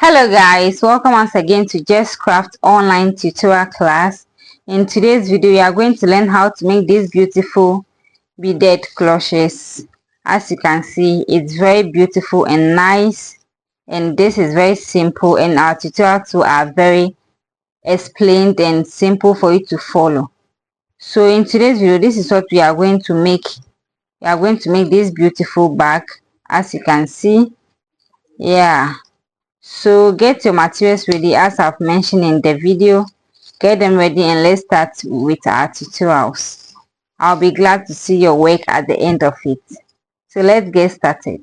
Hello guys, welcome once again to Just Craft online tutorial class. In today's video we are going to learn how to make these beautiful beaded clutches. As you can see, it's very beautiful and nice, and this is very simple, and our tutorials too are very explained and simple for you to follow. So in today's video, this is what we are going to make. We are going to make this beautiful bag, as you can see. Yeah, so get your materials ready as I've mentioned in the video. Get them ready and let's start with our tutorials. I'll be glad to see your work at the end of it. So let's get started.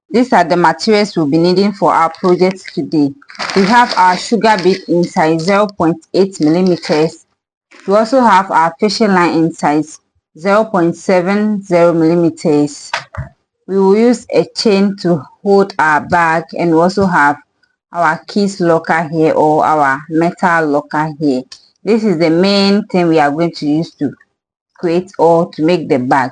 These are the materials we'll be needing for our project today. We have our sugar bead in size 0.8 millimeters. We also have our fishing line in size 0.70 millimeters. We will use a chain to hold our bag, and we also have our keys locker here, or our metal locker here. This is the main thing we are going to use to create or to make the bag.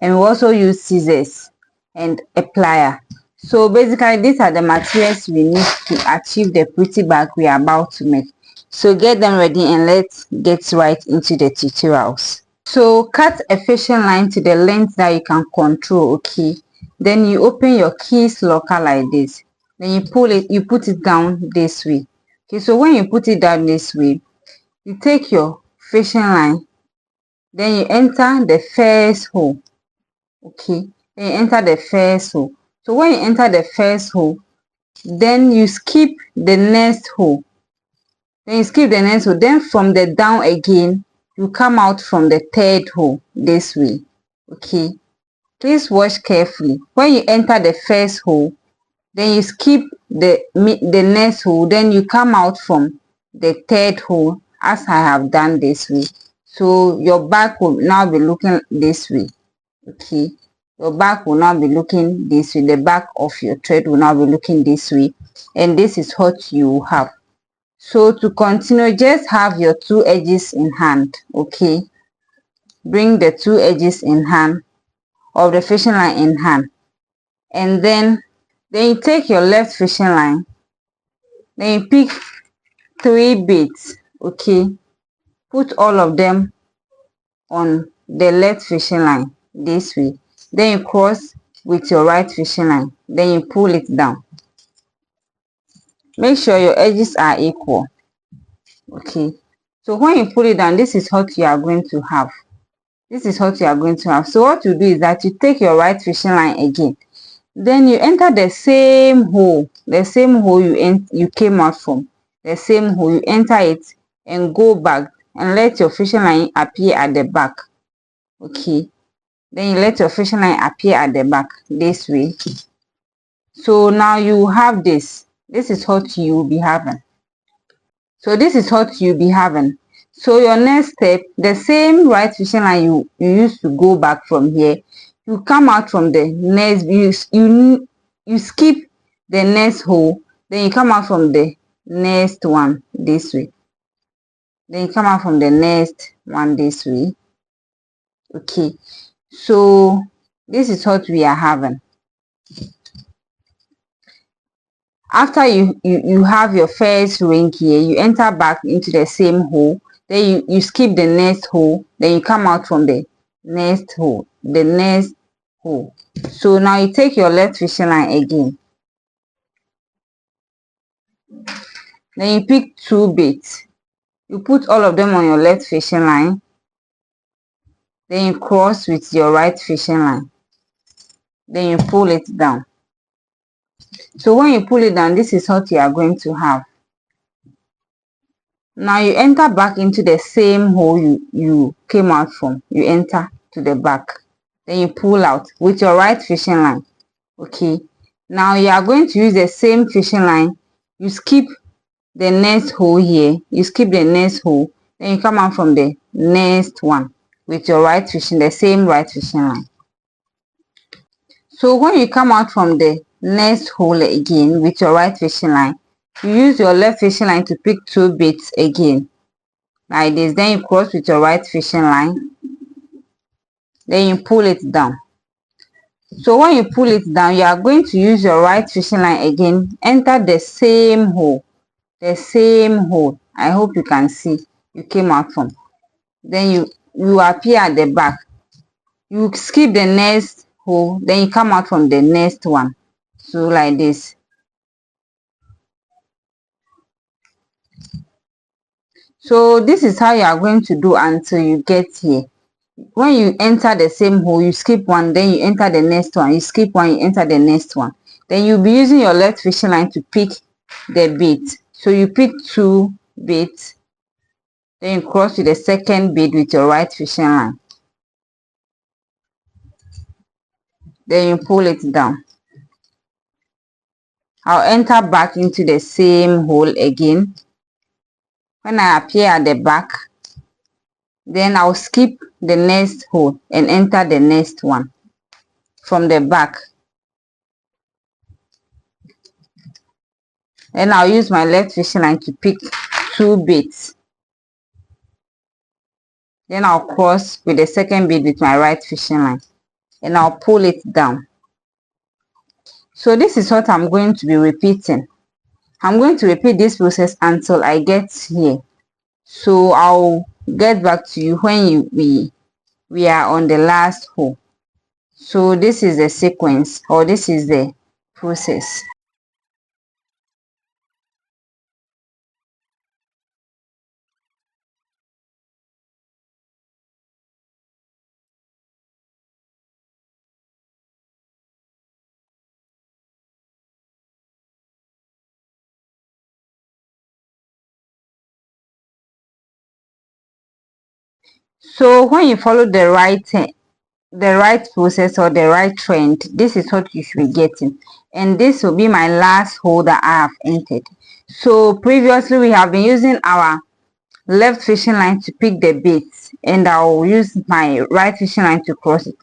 And we also use scissors and a plier. So basically these are the materials we need to achieve the pretty bag we are about to make. So get them ready and let's get right into the tutorials. So cut a fishing line to the length that you can control, okay? Then you open your keys locker like this. Then you pull it, you put it down this way. Okay, so when you put it down this way, you take your fishing line, then you enter the first hole. Okay, then you enter the first hole. So when you enter the first hole, then you skip the next hole. Then you skip the next hole. Then from the down again, you come out from the third hole this way. Okay, please watch carefully. When you enter the first hole, then you skip the next hole, then you come out from the third hole as I have done this way. So your back will now be looking this way. Okay, your back will now be looking this way. The back of your thread will now be looking this way, and this is what you have. So to continue, just have your two edges in hand. Okay, bring the two edges in hand of the fishing line in hand, and then you take your left fishing line, then you pick 3 beads. Okay, put all of them on the left fishing line this way, then you cross with your right fishing line, then you pull it down. Make sure your edges are equal. Okay, so when you pull it down, this is what you are going to have. So what you do is that you take your right fishing line again, then you enter the same hole you came out from. The same hole, you enter it and go back and let your fishing line appear at the back. Okay, then you let your fishing line appear at the back this way. So now you have this is what you will be having. So your next step, the same right fishing line you used to go back from here, you come out from the next, you skip the next hole, then you come out from the next one this way. Then you come out from the next one this way. Okay, so this is what we are having. After you have your first ring here, you enter back into the same hole, then you skip the next hole, then you come out from the next hole, So now you take your left fishing line again, then you pick 2 beads, you put all of them on your left fishing line, then you cross with your right fishing line, then you pull it down. So when you pull it down, this is what you are going to have. Now you enter back into the same hole you came out from. You enter to the back, then you pull out with your right fishing line. Okay, now you are going to use the same fishing line. You skip the next hole here, then you come out from the next one with your the same right fishing line. So when you come out from the next hole again with your right fishing line, you use your left fishing line to pick 2 beads again like this, then you cross with your right fishing line, then you pull it down. So when you pull it down, you are going to use your right fishing line again, enter the same hole, I hope you can see you came out from. Then you appear at the back, you skip the next hole, then you come out from the next one. So like this. So this is how you are going to do until you get here. When you enter the same hole, you skip one, then you enter the next one, you skip one, you enter the next one. Then you'll be using your left fishing line to pick the bait. So you pick 2 baits, then you cross with the second bait with your right fishing line. Then you pull it down. I'll enter back into the same hole again. When I appear at the back, then I'll skip the next hole and enter the next one from the back. Then I'll use my left fishing line to pick 2 baits. Then I'll cross with the second bait with my right fishing line and I'll pull it down. So this is what I'm going to be repeating. I'm going to repeat this process until I get here. So I'll get back to you when we are on the last hole. So this is the sequence, or this is the process. So when you follow the right process or the right trend, this is what you should be getting, and this will be my last hole that I have entered. So previously we have been using our left fishing line to pick the baits, and I'll use my right fishing line to cross it.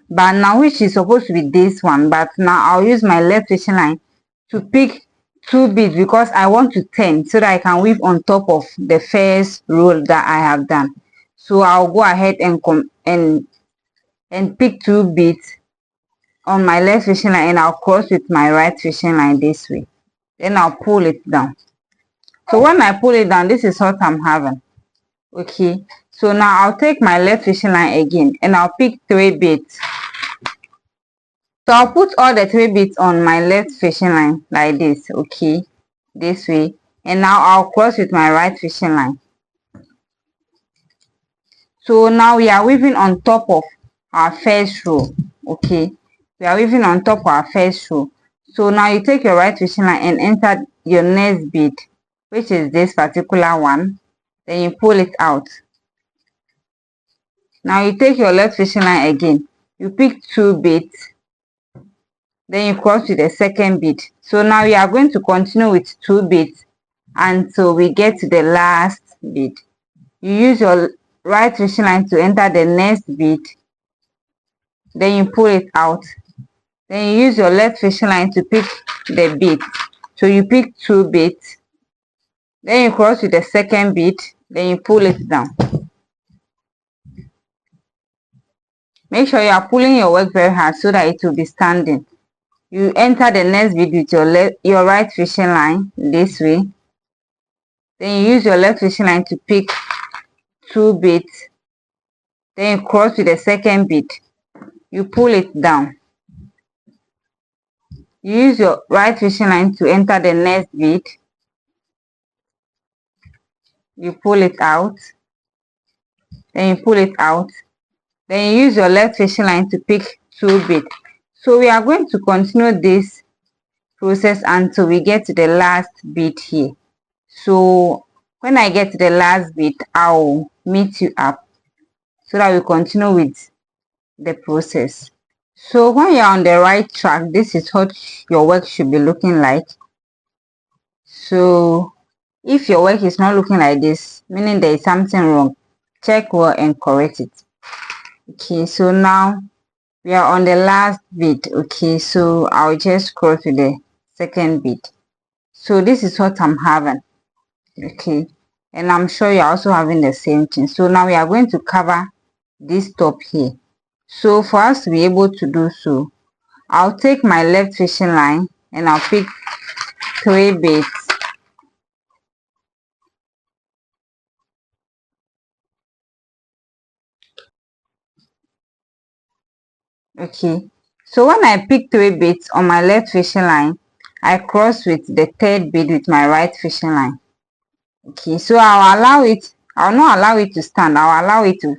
But now, which is supposed to be this one, but now I'll use my left fishing line to pick 2 beads because I want to turn so that I can weave on top of the first row that I have done. So I'll go ahead and pick 2 beads on my left fishing line, and I'll cross with my right fishing line this way. Then I'll pull it down. So when I pull it down, this is what I'm having. Okay, so now I'll take my left fishing line again and I'll pick 3 beads. So I'll put all the 3 beads on my left fishing line like this, okay, this way. And now I'll cross with my right fishing line. So now we are weaving on top of our first row, okay. We are weaving on top of our first row. So now you take your right fishing line and enter your next bead, which is this particular one. Then you pull it out. Now you take your left fishing line again. You pick 2 beads. Then you cross with the second bead. So now we are going to continue with 2 beads until we get to the last bead. You use your right fishing line to enter the next bead. Then you pull it out. Then you use your left fishing line to pick the bead. So you pick 2 beads. Then you cross with the second bead. Then you pull it down. Make sure you are pulling your work very hard so that it will be standing. You enter the next bead with your right fishing line this way. Then you use your left fishing line to pick 2 beads. Then you cross with the second bead. You pull it down. You use your right fishing line to enter the next bead. You pull it out. Then you pull it out. Then you use your left fishing line to pick 2 beads. So we are going to continue this process until we get to the last bead here. So when I get to the last bead, I'll meet you up so that we continue with the process. So when you're on the right track, this is what your work should be looking like. So if your work is not looking like this, meaning there is something wrong, check well and correct it. Okay, so now we are on the last bead. Okay, so I'll just cross to the second bead. So this is what I'm having. Okay, and I'm sure you're also having the same thing. So now we are going to cover this top here. So for us to be able to do so, I'll take my left fishing line and I'll pick 3 beads. Okay, so when I pick 3 beads on my left fishing line, I cross with the 3rd bead with my right fishing line. Okay, so I'll not allow it to stand, I'll allow it to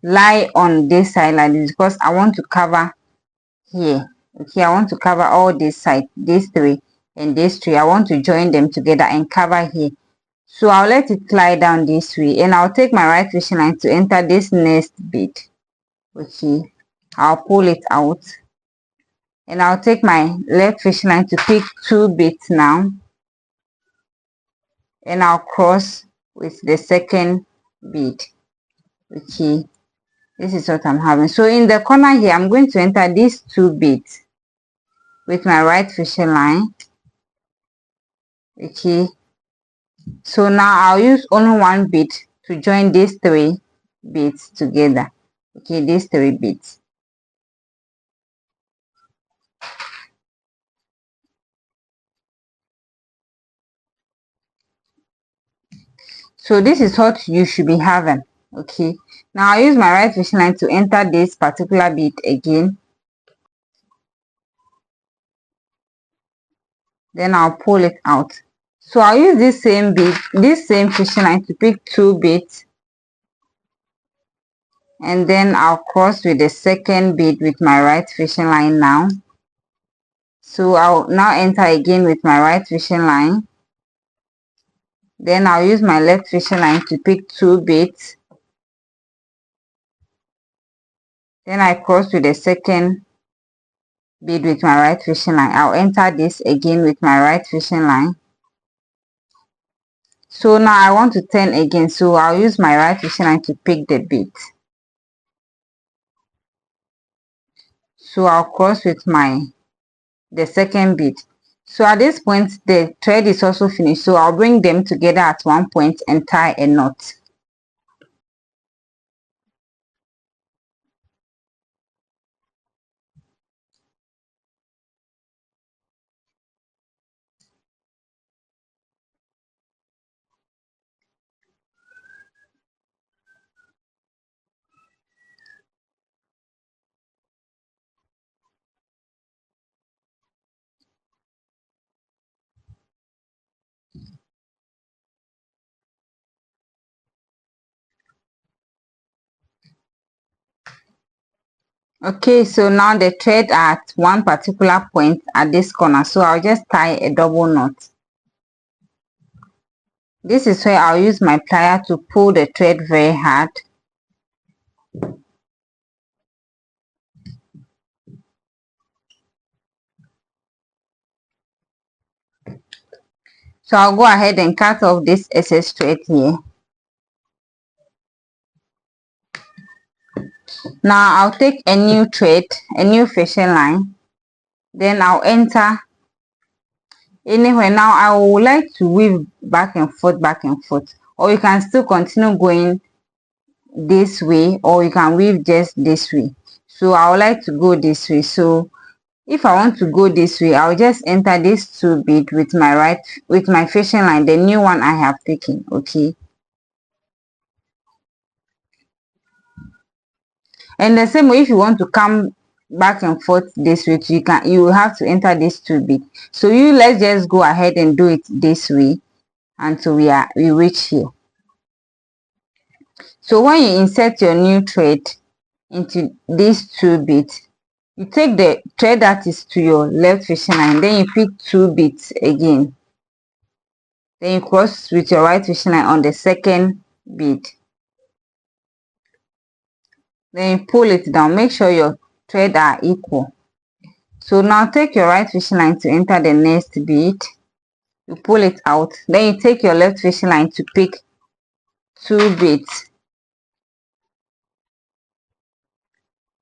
lie on this side like this because I want to cover here. Okay, I want to cover all this side, these 3 and these 3. I want to join them together and cover here. So I'll let it lie down this way and I'll take my right fishing line to enter this next bead. Okay, I'll pull it out and I'll take my left fishing line to pick 2 beads now and I'll cross with the 2nd bead. Okay, this is what I'm having. So in the corner here, I'm going to enter these 2 beads with my right fishing line. Okay, so now I'll use only 1 bead to join these 3 beads together. Okay, these 3 beads. So this is what you should be having. Okay, now I use my right fishing line to enter this particular bead again. Then I'll pull it out. So I'll use this same bead, this same fishing line to pick 2 beads. And then I'll cross with the 2nd bead with my right fishing line now. So I'll now enter again with my right fishing line. Then I'll use my left fishing line to pick 2 beads. Then I cross with the 2nd bead with my right fishing line. I'll enter this again with my right fishing line. So now I want to turn again, so I'll use my right fishing line to pick the bead. So I'll cross with the 2nd bead. So at this point the thread is also finished, so I'll bring them together at one point and tie a knot. Okay, so now the thread at one particular point at this corner, so I'll just tie a double knot. This is where I'll use my plier to pull the thread very hard. So I'll go ahead and cut off this excess thread here. Now I'll take a new thread, a new fishing line. Then I'll enter anywhere. Now I would like to weave back and forth, or you can still continue going this way, or you can weave just this way. So I would like to go this way. So if I want to go this way, I'll just enter this 2 bead with my fishing line, the new one I have taken. Okay, and the same way, if you want to come back and forth this way, you will have to enter this 2 bead. So let's just go ahead and do it this way until we reach here. So when you insert your new thread into these 2 beads, you take the thread that is to your left fishing line, then you pick 2 beads again. Then you cross with your right fishing line on the 2nd bead. Then you pull it down. Make sure your thread are equal. So now take your right fishing line to enter the next bead. You pull it out. Then you take your left fishing line to pick 2 beads.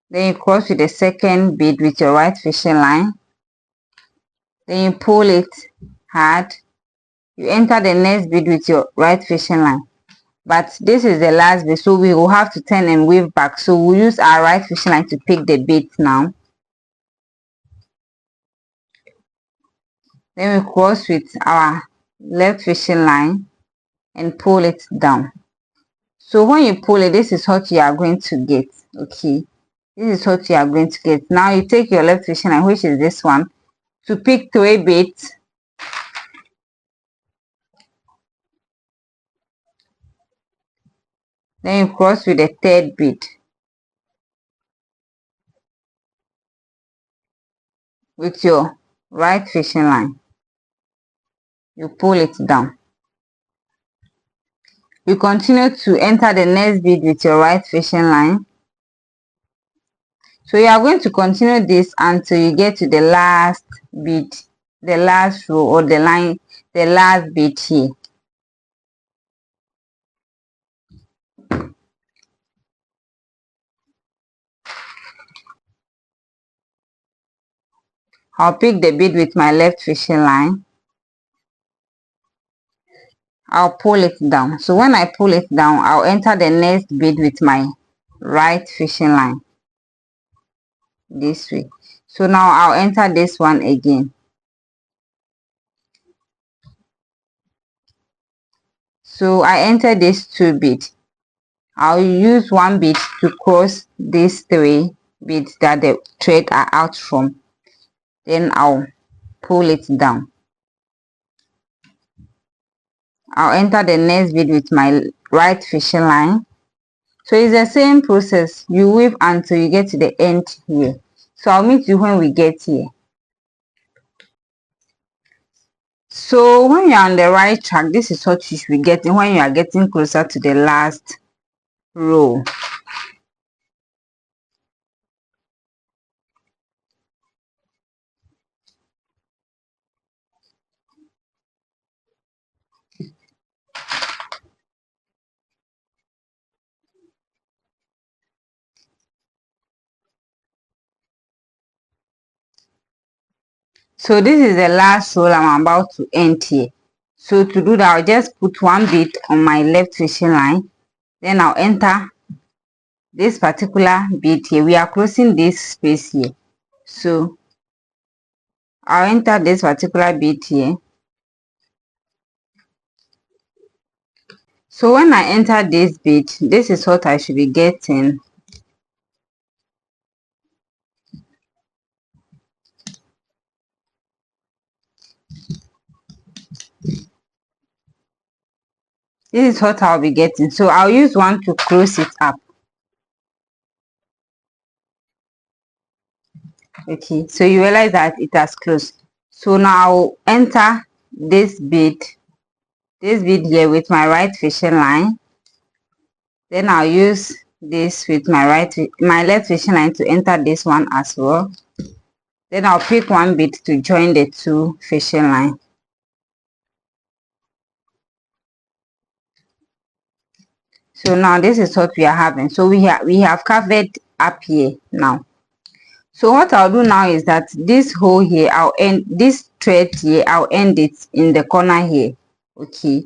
Then you cross with the 2nd bead with your right fishing line. Then you pull it hard. You enter the next bead with your right fishing line. But this is the last bead, so we will have to turn and weave back. So we'll use our right fishing line to pick the beads now. Then we cross with our left fishing line and pull it down. So when you pull it, this is what you are going to get. Okay, this is what you are going to get. Now you take your left fishing line, which is this one, to pick 3 beads. Then you cross with the 3rd bead with your right fishing line. You pull it down. You continue to enter the next bead with your right fishing line. So you are going to continue this until you get to the last bead, the last row, or the line, the last bead here. I'll pick the bead with my left fishing line. I'll pull it down. So when I pull it down, I'll enter the next bead with my right fishing line this way. So now I'll enter this one again. So I enter this 2 beads. I'll use 1 bead to cross these 3 beads that the thread are out from. Then I'll pull it down. I'll enter the next bead with my right fishing line. So it's the same process. You weave until you get to the end here. So I'll meet you when we get here. So when you're on the right track, this is what you should be getting when you are getting closer to the last row. So this is the last row I'm about to end here. So to do that, I'll just put 1 bead on my left fishing line. Then I'll enter this particular bead here. We are closing this space here. So I'll enter this particular bead here. So when I enter this bead, this is what I should be getting. This is what I'll be getting. So I'll use 1 to close it up. Okay, so you realize that it has closed. So now I'll enter this bead here with my right fishing line. Then I'll use this with my left fishing line to enter this one as well. Then I'll pick 1 bead to join the 2 fishing line. So now this is what we are having. So we have covered up here now. So what I'll do now is that this hole here, I'll end this thread here, I'll end it in the corner here. Okay,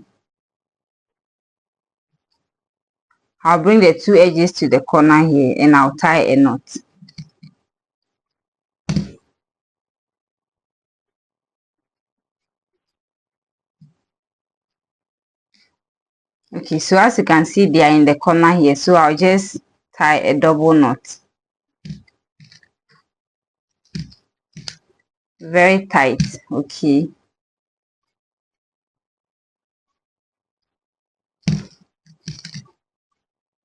I'll bring the 2 edges to the corner here and I'll tie a knot. Okay, so as you can see, they are in the corner here, so I'll just tie a double knot. Very tight. Okay,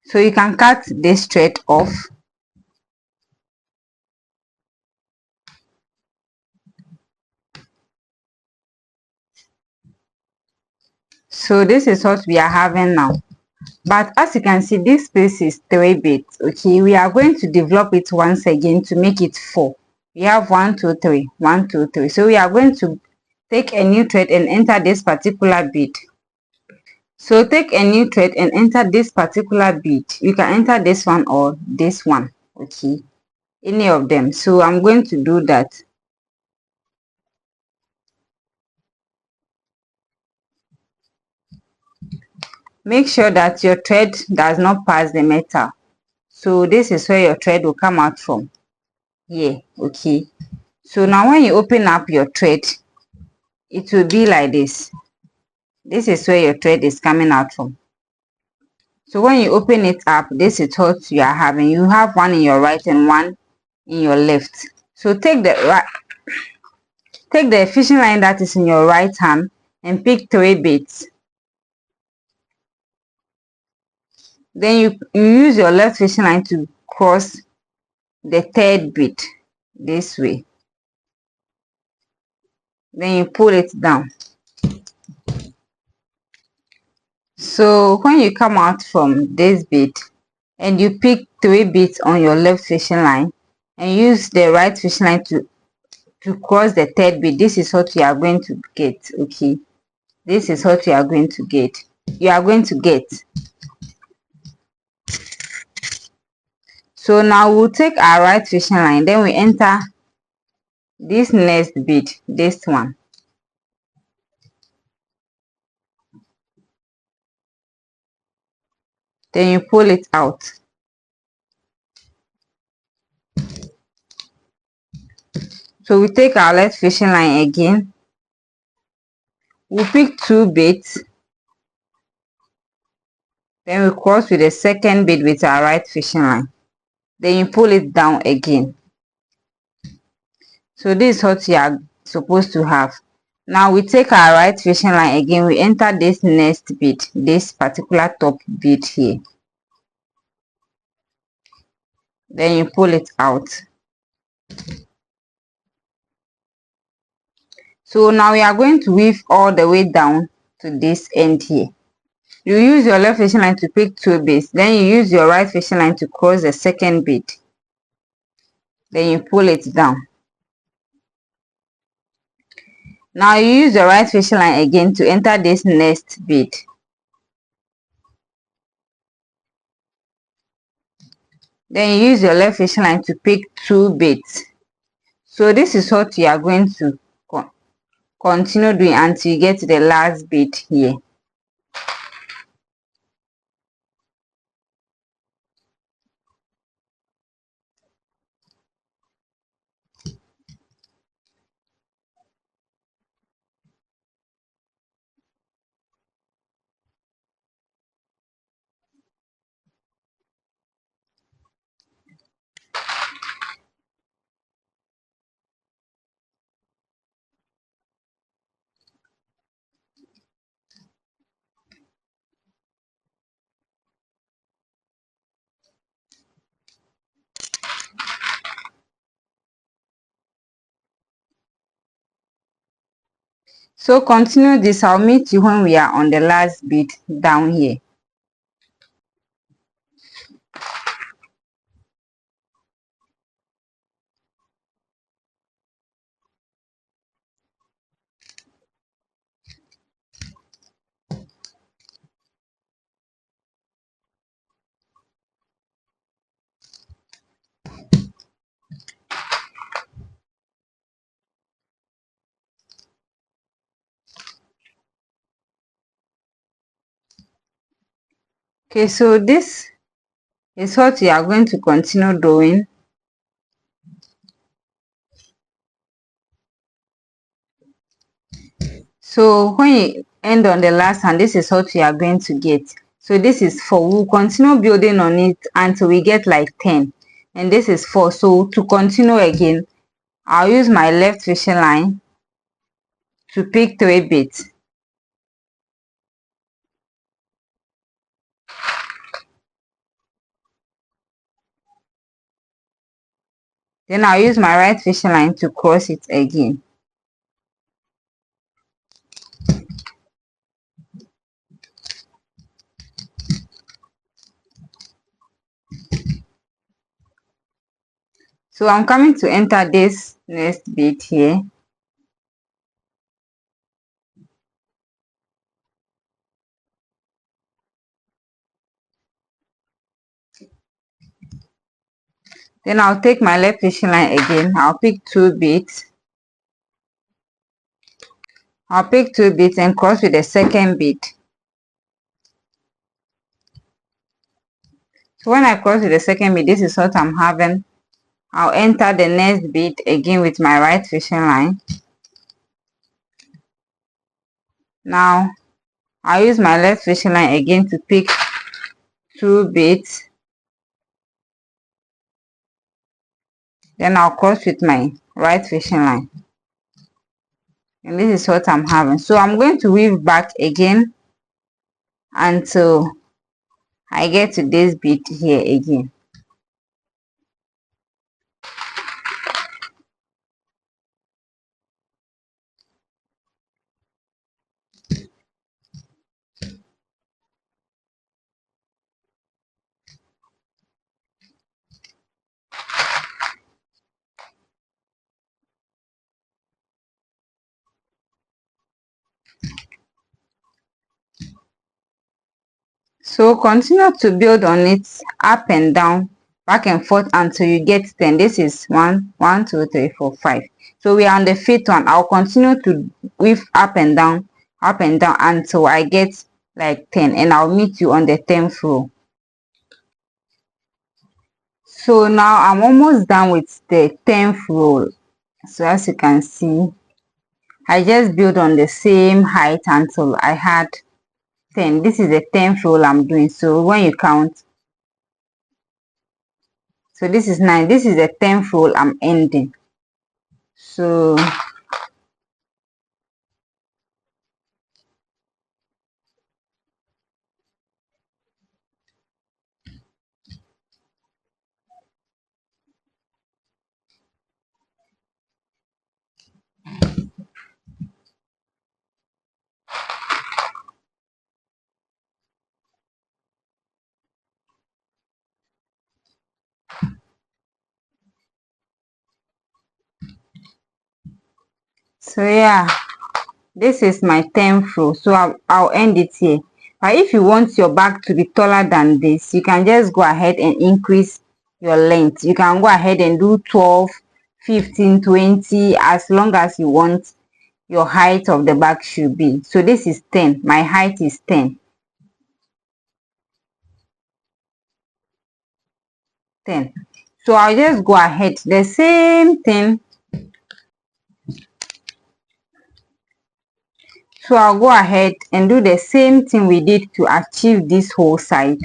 so you can cut this thread off. So this is what we are having now. But as you can see, this space is 3 beads. Okay, we are going to develop it once again to make it 4. We have 1 2 3 1 2 3. So we are going to take a new thread and enter this particular bead. So take a new thread and enter this particular bead. You can enter this one or this one. Okay, any of them. So I'm going to do that. Make sure that your thread does not pass the metal. So this is where your thread will come out from here. Okay, so now when you open up your thread, it will be like this. This is where your thread is coming out from. So when you open it up, this is what you are having. You have one in your right and one in your left. So take the fishing line that is in your right hand and pick 3 beads. Then you use your left fishing line to cross the 3rd bead this way. Then you pull it down. So when you come out from this bead and you pick 3 beads on your left fishing line and use the right fishing line to cross the 3rd bead, this is what you are going to get. Okay, this is what you are going to get. So now we'll take our right fishing line, then we enter this next bead, this one. Then you pull it out. So we take our left fishing line again. We'll pick 2 beads. Then we cross with the 2nd bead with our right fishing line. Then you pull it down again. So this is what you are supposed to have. Now we take our right fishing line again. We enter this next bead, this particular top bead here. Then you pull it out. So now we are going to weave all the way down to this end here. You use your left fishing line to pick 2 beads. Then you use your right fishing line to cross the 2nd bead. Then you pull it down. Now you use your right fishing line again to enter this next bead. Then you use your left fishing line to pick 2 beads. So this is what you are going to continue doing until you get to the last bead here. So continue this. I'll meet you when we are on the last bead down here. Okay, so this is what you are going to continue doing. So when you end on the last one, this is what you are going to get. So this is 4. We'll continue building on it until we get like 10. And this is 4. So to continue again, I'll use my left fishing line to pick 3 beads. Then I'll use my right fishing line to cross it again. So I'm coming to enter this next bead here. Then I'll take my left fishing line again. I'll pick 2 beads. I'll pick 2 beads and cross with the 2nd bead. So when I cross with the 2nd bead, this is what I'm having. I'll enter the next bead again with my right fishing line. Now I'll use my left fishing line again to pick 2 beads. Then I'll cross with my right fishing line. And this is what I'm having. So I'm going to weave back again until I get to this bead here again. So continue to build on it up and down, back and forth until you get 10. This is 1, 2, 3, 4, 5. So we are on the 5th one. I'll continue to weave up and down until I get like 10, and I'll meet you on the 10th row. So now I'm almost done with the 10th row. So as you can see, I just build on the same height until I had 10. This is the 10th row I'm doing. So when you count, so this is 9. This is the 10th row I'm ending. So yeah, this is my 10th row. So I'll end it here. But if you want your bag to be taller than this, you can just go ahead and increase your length. You can go ahead and do 12, 15, 20, as long as you want your height of the bag should be. So this is 10. My height is 10. 10. So I'll just go ahead the same thing. So I'll go ahead and do the same thing we did to achieve this whole side.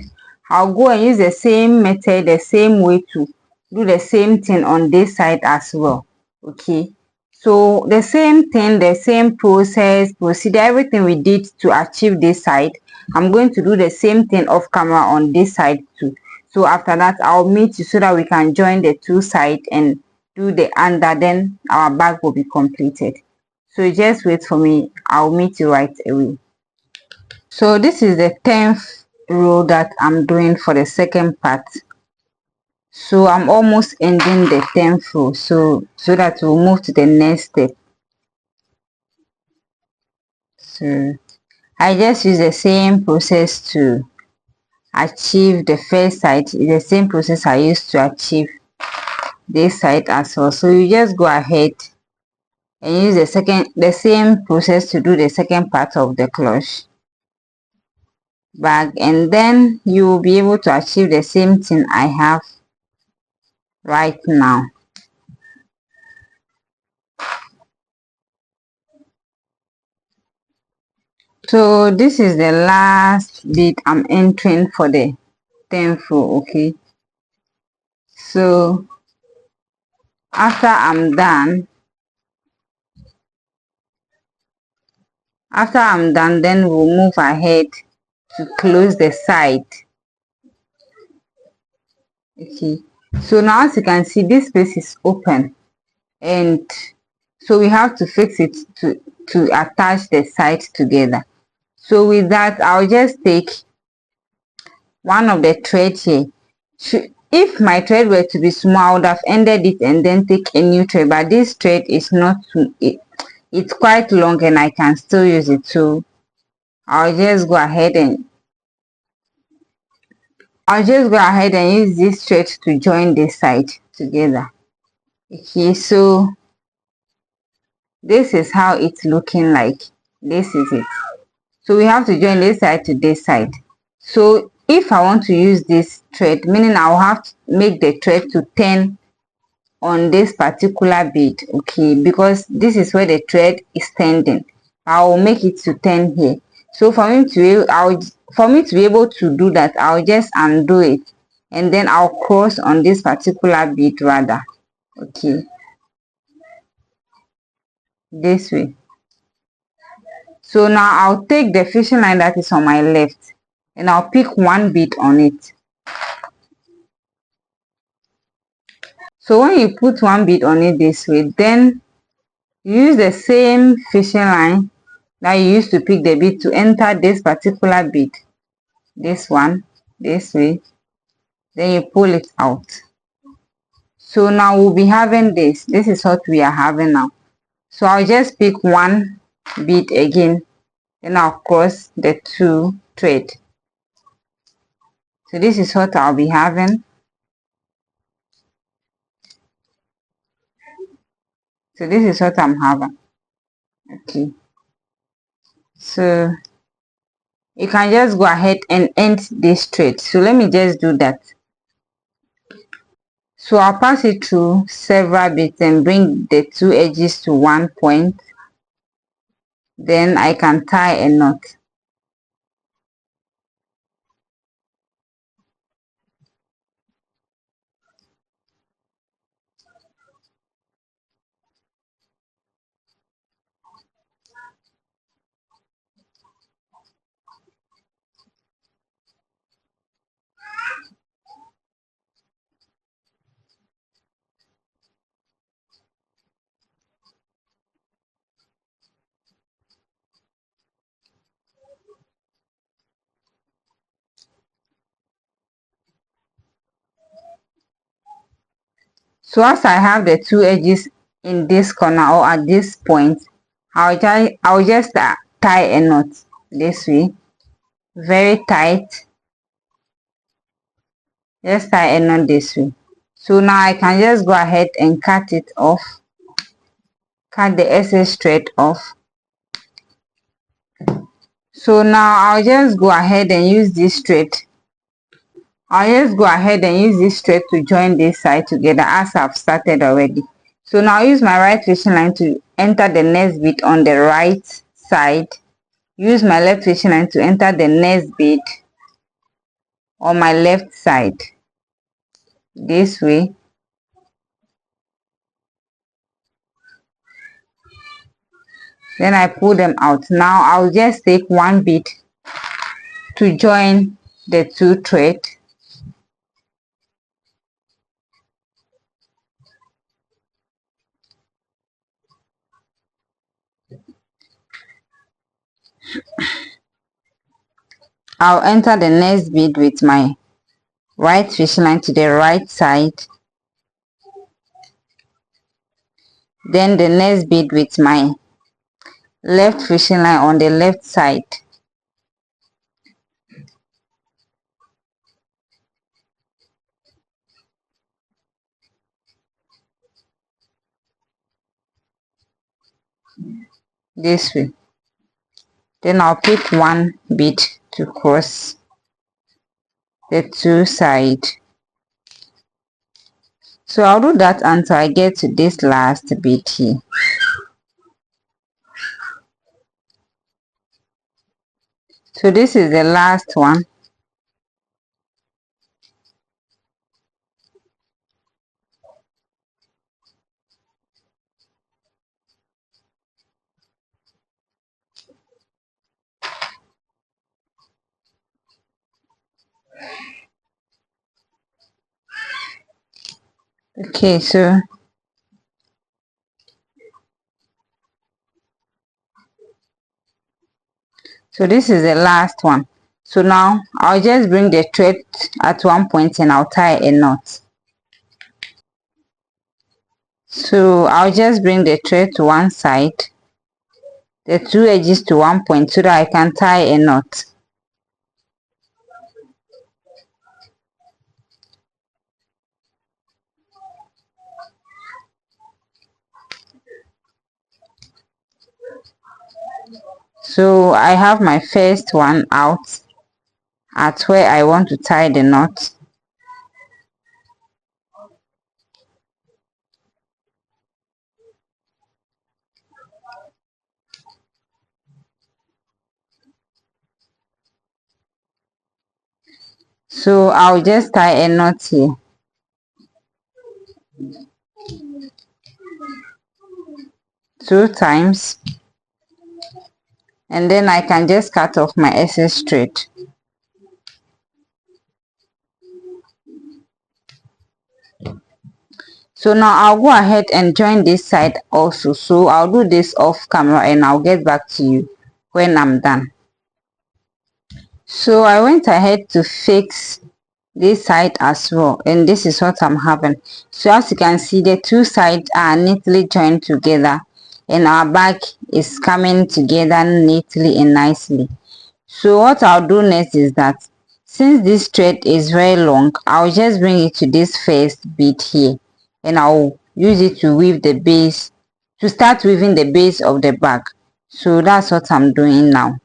I'll go and use the same method, the same way to do the same thing on this side as well. Okay, so the same thing, the same procedure, everything we did to achieve this side, I'm going to do the same thing off camera on this side too. So after that, I'll meet you so that we can join the two sides and do the under, then our bag will be completed. So just wait for me, I'll meet you right away. So this is the 10th row that I'm doing for the second part. So I'm almost ending the 10th row, so that we'll move to the next step. So I just use the same process to achieve the first side, the same process I used to achieve this side as well. So you just go ahead and use the same process to do the second part of the clutch bag, and then you will be able to achieve the same thing I have right now. So this is the last bead I'm entering for the 10th row. Okay, so after I'm done, then we'll move ahead to close the side. Okay, so now as you can see, this space is open, and so we have to fix it to attach the sides together. So with that, I'll just take one of the thread here. If my thread were to be small, I would have ended it and then take a new thread, but this thread is not it's quite long and I can still use it. So I'll just go ahead and use this thread to join this side together. Okay, so this is how it's looking like. This is it. So we have to join this side to this side. So if I want to use this thread, meaning I'll have to make the thread to turn on this particular bead, okay, because this is where the thread is standing. I'll make it to 10 here. So for me to be able to do that, I'll just undo it, and then I'll cross on this particular bead rather. Okay, this way. So now I'll take the fishing line that is on my left, and I'll pick one bead on it. So when you put one bead on it this way, then use the same fishing line that you used to pick the bead to enter this particular bead, this one, this way, then you pull it out. So now we'll be having this is what we are having now. So I'll just pick one bead again, then I'll cross the two thread. So this is what I'll be having. So this is what I'm having. Okay, so you can just go ahead and end this thread. So let me just do that. So I'll pass it through several bits and bring the two edges to one point. Then I can tie a knot. So as I have the two edges in this corner or at this point, I'll just tie a knot this way, very tight. Just tie a knot this way. So now I can just go ahead and cut it off, cut the excess thread off. So now I'll just go ahead and use this thread. I'll just go ahead and use this thread to join this side together as I've started already. So now I'll use my right fishing line to enter the next bead on the right side. Use my left fishing line to enter the next bead on my left side. This way. Then I pull them out. Now I'll just take one bead to join the two threads. I'll enter the next bead with my right fishing line to the right side. Then the next bead with my left fishing line on the left side. This way. Then I'll pick one bead to cross the two sides. So I'll do that until I get to this last bead here. So this is the last one. Okay, so this is the last one. So now I'll just bring the thread at one point and I'll tie a knot. So I'll just bring the thread to one side, the two edges to one point so that I can tie a knot. So I have my first one out at where I want to tie the knot. So I'll just tie a knot here. Two times, and then I can just cut off my excess thread. So now I'll go ahead and join this side also. So I'll do this off camera and I'll get back to you when I'm done. So I went ahead to fix this side as well, and this is what I'm having. So as you can see, the two sides are neatly joined together and our back is coming together neatly and nicely. So what I'll do next is that since this thread is very long, I'll just bring it to this first bead here and I'll use it to weave the base, to start weaving the base of the bag. So that's what I'm doing now.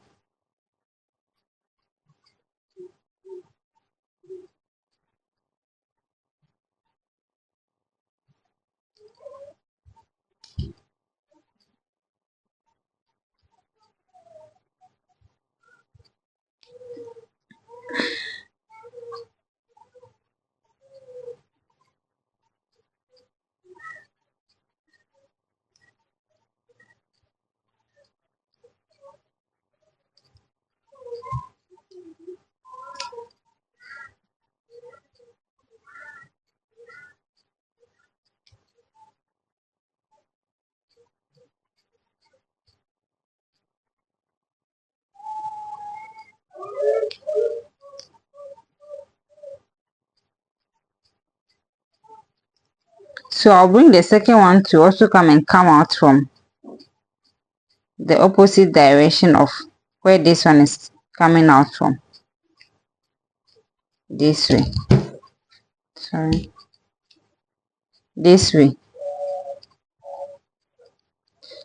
So I'll bring the second one to also come out from the opposite direction of where this one is coming out from. This way. Sorry. This way.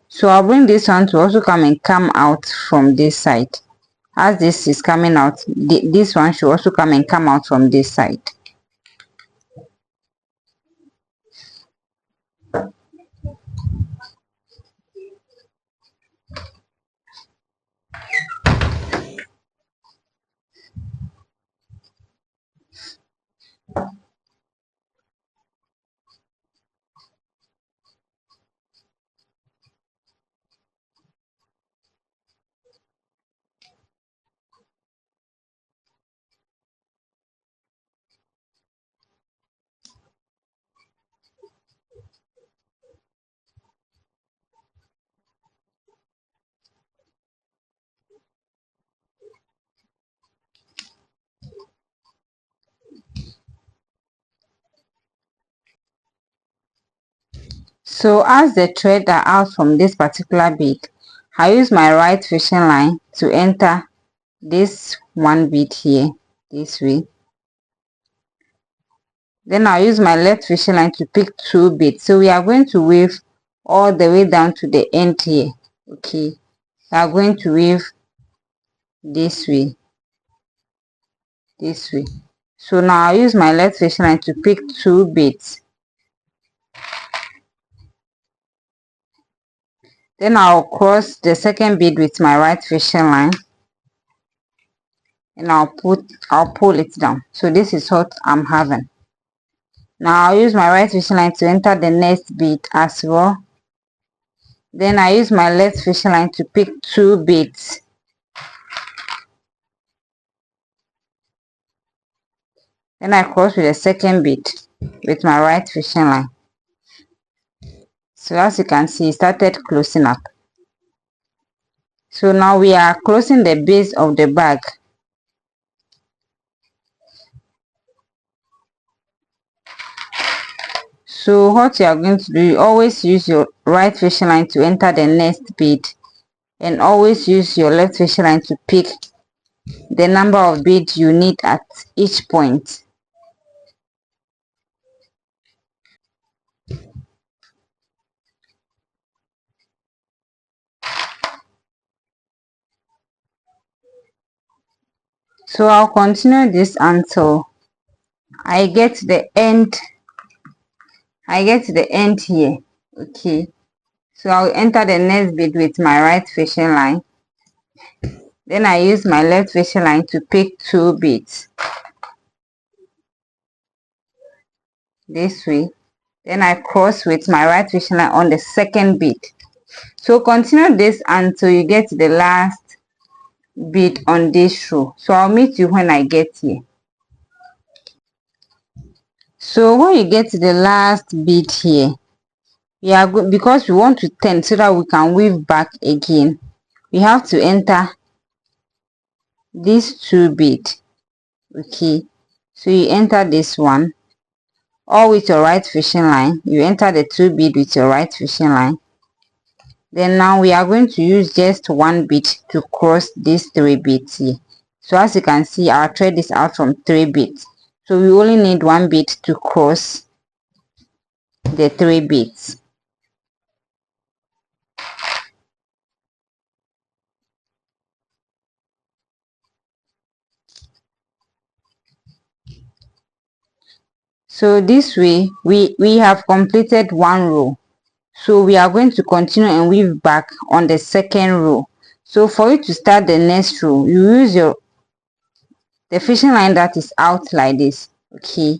So I'll bring this one to also come out from this side. As this is coming out, this one should also come out from this side. So as the thread are out from this particular bead, I use my right fishing line to enter this one bead here, this way. Then I'll use my left fishing line to pick two beads. So we are going to weave all the way down to the end here. Okay, we are going to weave this way, this way. So now I'll use my left fishing line to pick two beads. Then I'll cross the second bead with my right fishing line and I'll pull it down. So this is what I'm having. Now I'll use my right fishing line to enter the next bead as well. Then I use my left fishing line to pick two beads. Then I cross with the second bead with my right fishing line. So as you can see, it started closing up. So now we are closing the base of the bag. So what you are going to do, you always use your right fishing line to enter the next bead and always use your left fishing line to pick the number of beads you need at each point. So I'll continue this until I get to the end. Here. Okay. So I'll enter the next bead with my right fishing line. Then I use my left fishing line to pick two beads. this way. Then I cross with my right fishing line on the second bead. So continue this until you get to the last bead on this row. So I'll meet you when I get here. So when you get to the last bead here, we are good because we want to turn so that we can weave back again. We have to enter these two beads. Okay, so you enter this one, or with your right fishing line, you enter the two bead with your right fishing line. Then now we are going to use just one bead to cross these three beads here. So as you can see, our thread is out from three beads, so we only need one bead to cross the three beads. So this way we have completed one row. So we are going to continue and weave back on the second row. So for you to start the next row, you use the fishing line that is out like this. Okay,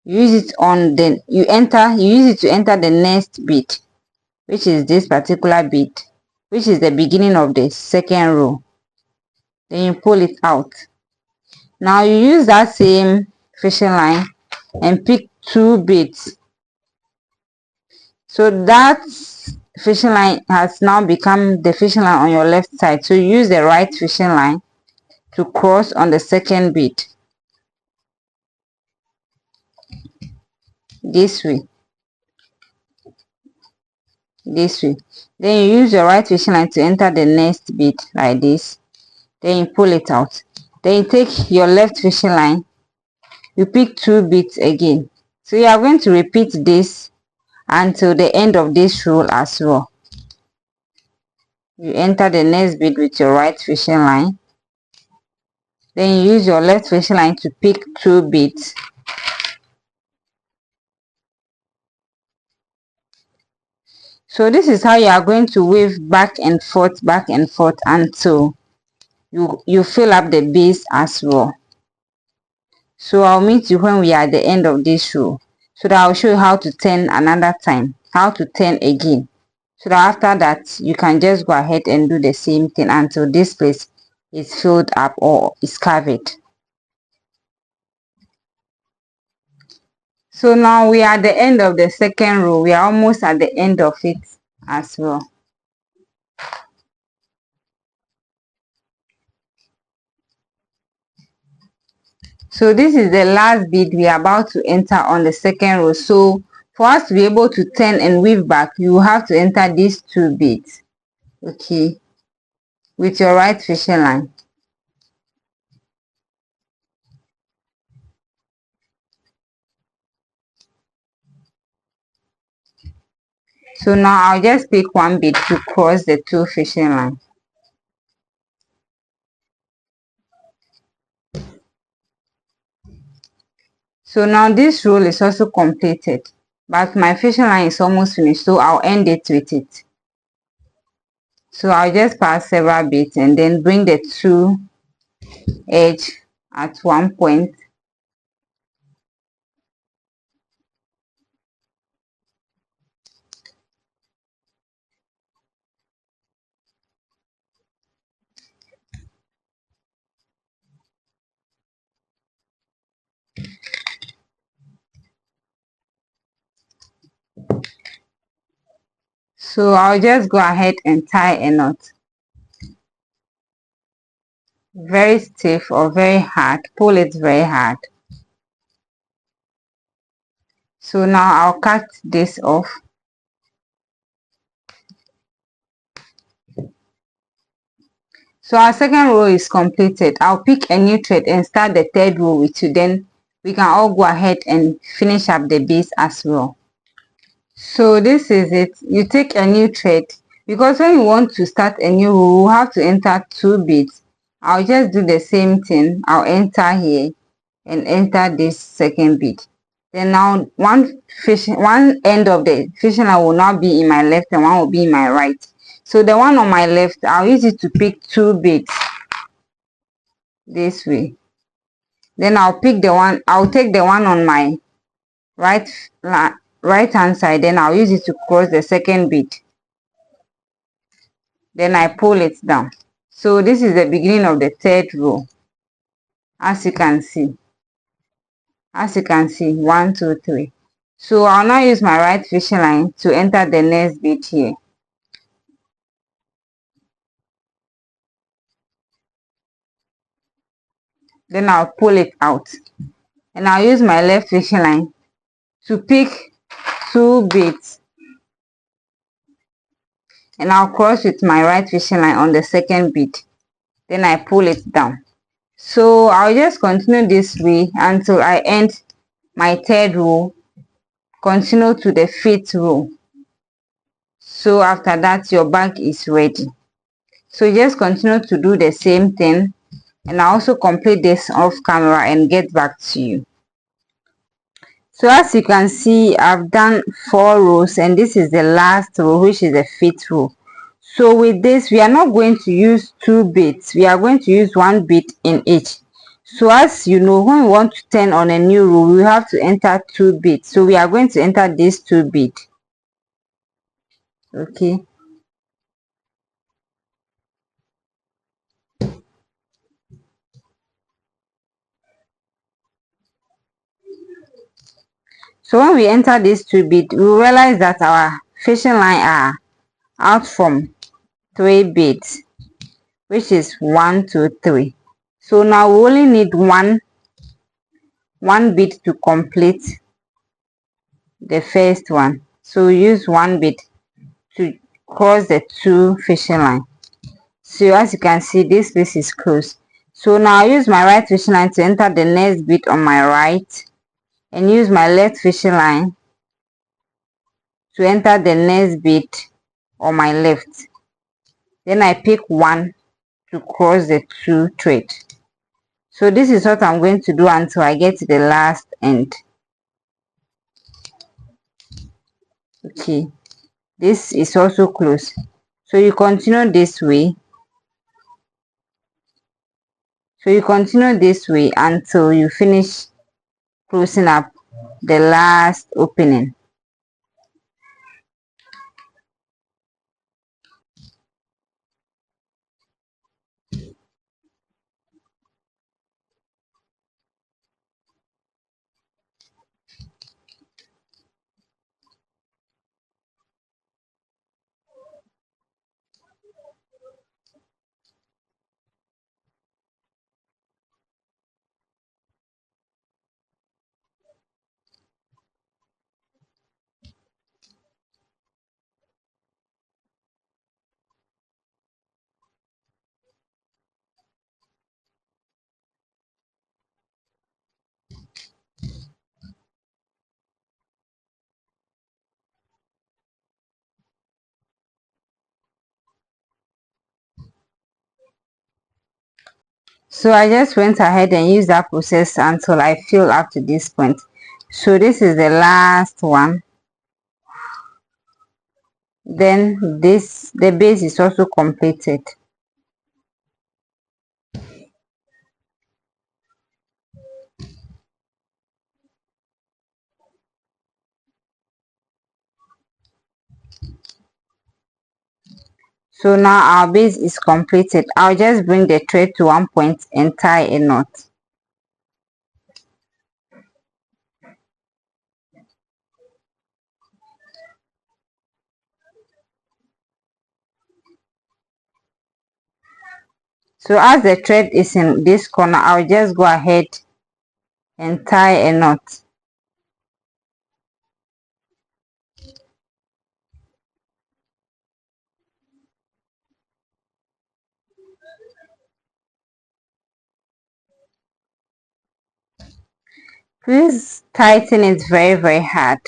you use it on the you use it to enter the next bead, which is this particular bead, which is the beginning of the second row. Then you pull it out. Now you use that same fishing line and pick two beads. So that fishing line has now become the fishing line on your left side. So you use the right fishing line to cross on the second bead this way. Then you use your right fishing line to enter the next bead like this. Then you pull it out. Then you take your left fishing line, you pick two beads again. So you are going to repeat this until the end of this row as well. You enter the next bead with your right fishing line. Then you use your left fishing line to pick two beads. So this is how you are going to weave back and forth until you fill up the base as well. So I'll meet you when we are at the end of this row, so that I'll show you how to turn another time, how to turn again, so that after that you can just go ahead and do the same thing until this place is filled up or is covered. So now we are at the end of the second row. We are almost at the end of it as well. So this is the last bead we are about to enter on the second row. So for us to be able to turn and weave back, you have to enter these two beads, okay, with your right fishing line. So now I'll just pick one bead to cross the two fishing lines. So now this row is also completed, but my fishing line is almost finished, so I'll end it with it. So I'll just pass several beads and then bring the two edge at one point. So I'll just go ahead and tie a knot. Very stiff or very hard, pull it very hard. So now I'll cut this off. So our second row is completed. I'll pick a new thread and start the third row with you. Then we can all go ahead and finish up the base as well. So this is it. You take a new thread, because when you want to start a new row, you have to enter two beads. I'll just do the same thing. I'll enter here and enter this second bead. Then now one end of the fishing line will now be in my left and one will be in my right. So the one on my left, I'll use it to pick two beads this way. Then I'll take the one on my right right hand side, then I'll use it to cross the second bead, then I pull it down. So this is the beginning of the third row. As you can see, 1 2 3. So I'll now use my right fishing line to enter the next bead here. Then I'll pull it out, and I'll use my left fishing line to pick 2 beads, and I'll cross with my right fishing line on the second bead, then I pull it down. So I'll just continue this way until I end my third row, continue to the 5th row. So after that, your bag is ready. So just continue to do the same thing, and I also complete this off camera and get back to you. So as you can see, I've done 4 rows, and this is the last row, which is the 5th row. So with this, we are not going to use 2 beads, we are going to use 1 bead in each. So as you know, when we want to turn on a new row, we have to enter 2 beads. So we are going to enter these 2 beads. Okay. So when we enter these 2 beads, we realize that our fishing line are out from 3 beads, which is 1 2 3. So now we only need one bead to complete the first one. So we use 1 bead to cross the 2 fishing line. So as you can see, this place is closed. So now I use my right fishing line to enter the next bead on my right, and use my left fishing line to enter the next bead on my left. Then I pick 1 to cross the 2 thread. So this is what I'm going to do until I get to the last end. Okay, this is also closed. So you continue this way. So you continue this way until you finish closing up the last opening. So I just went ahead and used that process until I fill up to this point. So this is the last one. Then the base is also completed. So now our base is completed. I'll just bring the thread to one point and tie a knot. So as the thread is in this corner, I'll just go ahead and tie a knot. Please tighten it very hard.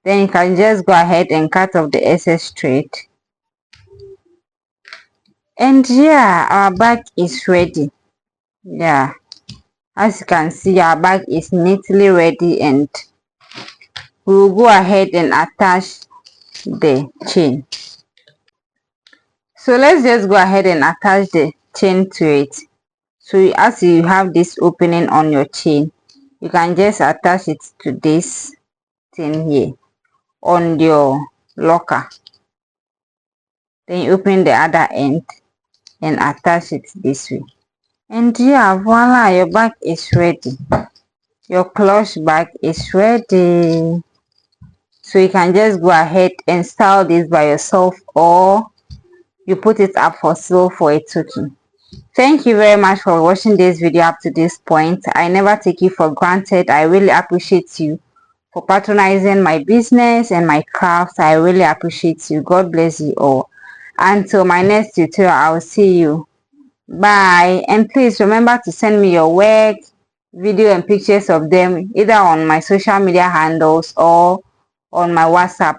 Then you can just go ahead and cut off the excess thread. And yeah, our bag is ready. Yeah, as you can see, our bag is neatly ready, and we will go ahead and attach the chain. So let's just go ahead and attach the chain to it. So as you have this opening on your chain, you can just attach it to this thing here on your locker. Then you open the other end and attach it this way. And yeah, voila, your bag is ready. Your clutch bag is ready. So you can just go ahead and style this by yourself, or you put it up for sale for a token. Thank you very much for watching this video up to this point. I never take you for granted. I really appreciate you for patronizing my business and my craft. I really appreciate you. God bless you all. Until my next tutorial, I'll see you. Bye. And please remember to send me your work, video and pictures of them either on my social media handles or on my WhatsApp.